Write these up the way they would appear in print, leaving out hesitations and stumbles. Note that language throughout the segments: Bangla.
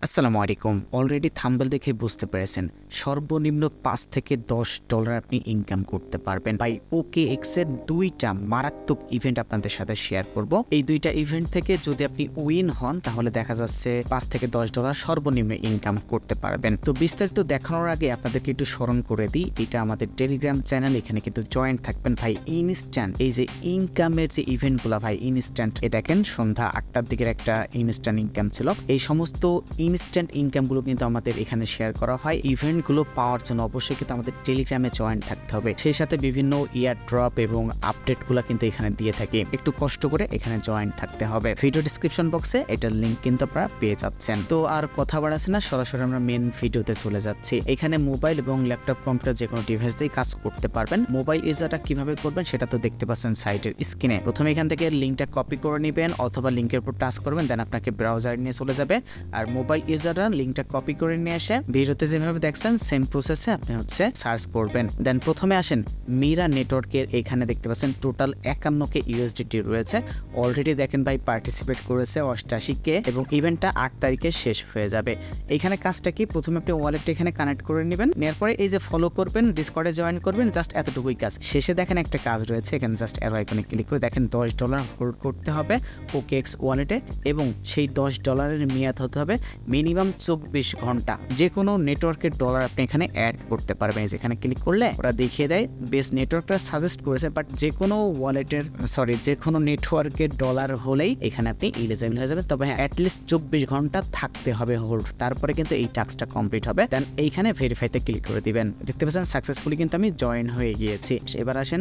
আসসালামু আলাইকুম। অলরেডি থাম্বনেল দেখে বুঝতে পেরেছেন সর্বনিম্ন ৫ থেকে $10 আপনি ইনকাম করতে পারবেন। ভাই OKX এর ২টা মারাত্মক ইভেন্ট আপনাদের সাথে শেয়ার করব। এই ২টা ইভেন্ট থেকে যদি আপনি উইন হন তাহলে দেখা যাচ্ছে $৫ থেকে $10 সর্বনিম্ন ইনকাম করতে পারবেন। তো বিস্তারিত দেখানোর আগে আপনাদেরকে একটু স্মরণ করে দিই, এটা আমাদের টেলিগ্রাম চ্যানেল, এখানে কিন্তু জয়েন থাকবেন ভাই। ইনস্ট্যান্ট এই যে ইনকামের যে ইভেন্টগুলো ভাই ইনস্ট্যান্ট, এ দেখেন সন্ধ্যা ৮টার দিকের একটা ইনস্ট্যান্ট ইনকাম ছিল। এই সমস্ত ইনস্ট্যান্ট ইনকামগুলো কিন্তু আমাদের এখানে শেয়ার করা হয়। ইভেন্টগুলো পাওয়ার জন্য অবশ্যই কিন্তু আমাদের টেলিগ্রামে জয়েন থাকতে হবে। সেই সাথে বিভিন্ন ইয়ার ড্রপ এবং আপডেটগুলো কিন্তু এখানে দিয়ে থাকি। একটু কষ্ট করে এখানে জয়েন থাকতে হবে। ভিডিও ডিসক্রিপশন বক্সে এটার লিঙ্ক কিন্তু আপনারা পেয়ে যাচ্ছেন। তো আর কথা বাড়াচ্ছি না, সরাসরি আমরা মেন ভিডিওতে চলে যাচ্ছি। এখানে মোবাইল এবং ল্যাপটপ কম্পিউটার যে কোনো ডিভাইস দিয়ে কাজ করতে পারবেন। মোবাইল ইউজারটা কিভাবে করবেন সেটা তো দেখতে পাচ্ছেন সাইটের স্ক্রিনে। প্রথমে এখান থেকে লিঙ্কটা কপি করে নেবেন অথবা লিঙ্কের উপর টাচ করবেন, দেন আপনাকে ব্রাউজার নিয়ে চলে যাবে। আর মোবাইল ইউজাররা লিঙ্কটা কপি করে নিয়ে এসে ভিডিওতে যেভাবে দেখছেন সেম প্রসেসে আপনি সার্চ করবেন। দেন প্রথমে আসেন মিরা নেটওয়ার্কের, এখানে দেখতে পাচ্ছেন টোটাল 51K USDT রয়েছে। অলরেডি দেখেন ভাই পার্টিসিপেট করেছে 88K এবং ইভেন্টটা 8 তারিখে শেষ হয়ে যাবে। এখানে কাজটা কি, প্রথমে আপনি ওয়ালেটটা এখানে কানেক্ট করে নেবেন, নেওয়ার পরে এই যে ফলো করবেন, ডিসকর্ডে জয়েন করবেন, জাস্ট এতটুকুই কাজ। শেষে দেখেন একটা কাজ রয়েছে, এখানে জাস্ট অ্যারো আইকনে ক্লিক করে দেখেন $10 হোল্ড করতে হবে OKX ওয়ালেটে এবং সেই $10 মেয়াদ হতে হবে মিনিমাম 24 ঘন্টা। যে কোনো নেটওয়ার্কের ডলার আপনি এখানে অ্যাড করতে পারবেন। যেখানে ক্লিক করলে ওরা দেখিয়ে দেয় বেস্ট নেটওয়ার্কটা সাজেস্ট করেছে, বাট যে কোনো ওয়ালেটের যে কোনো নেটওয়ার্কের ডলার হলেই এখানে আপনি এলিজিবল হয়ে যাবেন। তবে অ্যাটলিস্ট 24 ঘন্টা থাকতে হবে হোল্ড, তারপরে কিন্তু এই টাস্কটা কমপ্লিট হবে। দেন এইখানে ভেরিফাইতে ক্লিক করে দিবেন। দেখতে পাচ্ছেন সাকসেসফুলি কিন্তু আমি জয়েন হয়ে গিয়েছি। এবার আসেন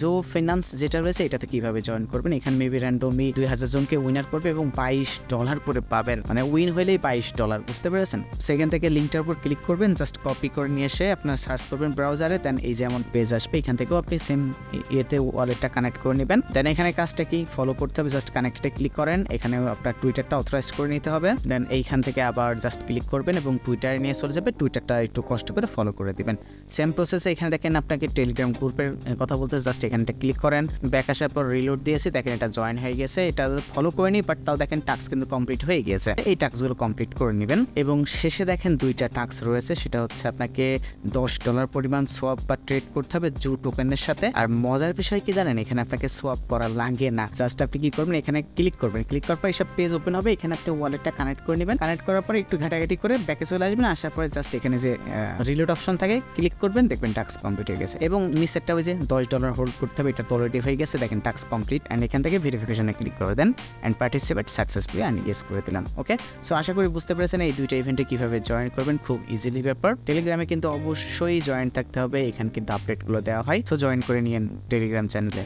জো ফিনান্স যেটা রয়েছে এটাতে কিভাবে জয়েন করবেন। এখানে মেবি র্যান্ডমলি 2000 জনকে উইনার করবে এবং $22 করে পাবেন, মানে উইন হলেই $22, বুঝতে পেরেছেন। সেখান থেকে লিঙ্কটার উপর ক্লিক করবেন, জাস্ট কপি করে নিয়ে এসে আপনার সার্চ করবেন ব্রাউজারে, দেন এই যেমন পেজ আসবে, এখান থেকেও আপনি সেম ইয়েতে ওয়ালেটটা কানেক্ট করে নেবেন। দেন এখানে কাজটা কি ফলো করতে হবে, জাস্ট কানেক্টে ক্লিক করেন, এখানে আপনার টুইটারটা অথরাইজ করে নিতে হবে। দেন এইখান থেকে আবার জাস্ট ক্লিক করবেন এবং টুইটারে নিয়ে চলে যাবে, টুইটারটা একটু কষ্ট করে ফলো করে দিবেন। সেম প্রসেসে এখানে দেখেন আপনাকে টেলিগ্রাম গ্রুপের কথা বলতে জাস্ট এখানটা ক্লিক করেন, ব্যাক আসার পর রিলোড দিয়েছি, দেখেন এটা জয়েন হয়ে গেছে। এটা ফলো করে নিই, বাট তাও দেখেন টাস্ক কিন্তু কমপ্লিট হয়ে গিয়েছে। এই টাস্কগুলো কমপ্লিট করে নেবেন এবং শেষে দেখেন 2টা টাস্ক রয়েছে, সেটা হচ্ছে আপনাকে $10 পরিমাণ সোয়াপ বা ট্রেড করতে হবে জু টোকেনের সাথে। আর মজার বিষয় কি জানেন, এখানে আপনাকে সোয়াপ করা লাগে না, জাস্ট আপনি কি করবেন এখানে ক্লিক করবেন, ক্লিক করার পর এসব পেজ ওপেন হবে। এখানে আপনি ওয়ালেটটা কানেক্ট করে নেবেন, কানেক্ট করার পরে একটু ঘাটাঘাটি করে ব্যাকে চলে আসবেন, আসার পরে জাস্ট এখানে যে রিলোড অপশন থাকে ক্লিক করবেন, দেখবেন টাস্ক কমপ্লিট হয়ে গেছে। এবং নিচেরটা ওই যে $10 হোল্ড করতে হবে, এটা অলরেডি হয়ে গেছে, দেখেন টাস্ক কমপ্লিট। অ্যান্ড এখান থেকে ভেরিফিকেশনে ক্লিক করে দেন অ্যান্ড পার্টিসিপেট সাকসেসফুলি আমি ইয়েস করে দিলাম। ওকে, সো আশা করি বুঝতে পেরেছেন এই 2টা ইভেন্টে কিভাবে জয়েন করবেন, খুব ইজিলি ব্যাপার। টেলিগ্রামে কিন্তু অবশ্যই জয়েন থাকতে হবে, এখানে কিন্তু আপডেটগুলো দেওয়া হয়, সো জয়েন করে নিন টেলিগ্রাম চ্যানেলে।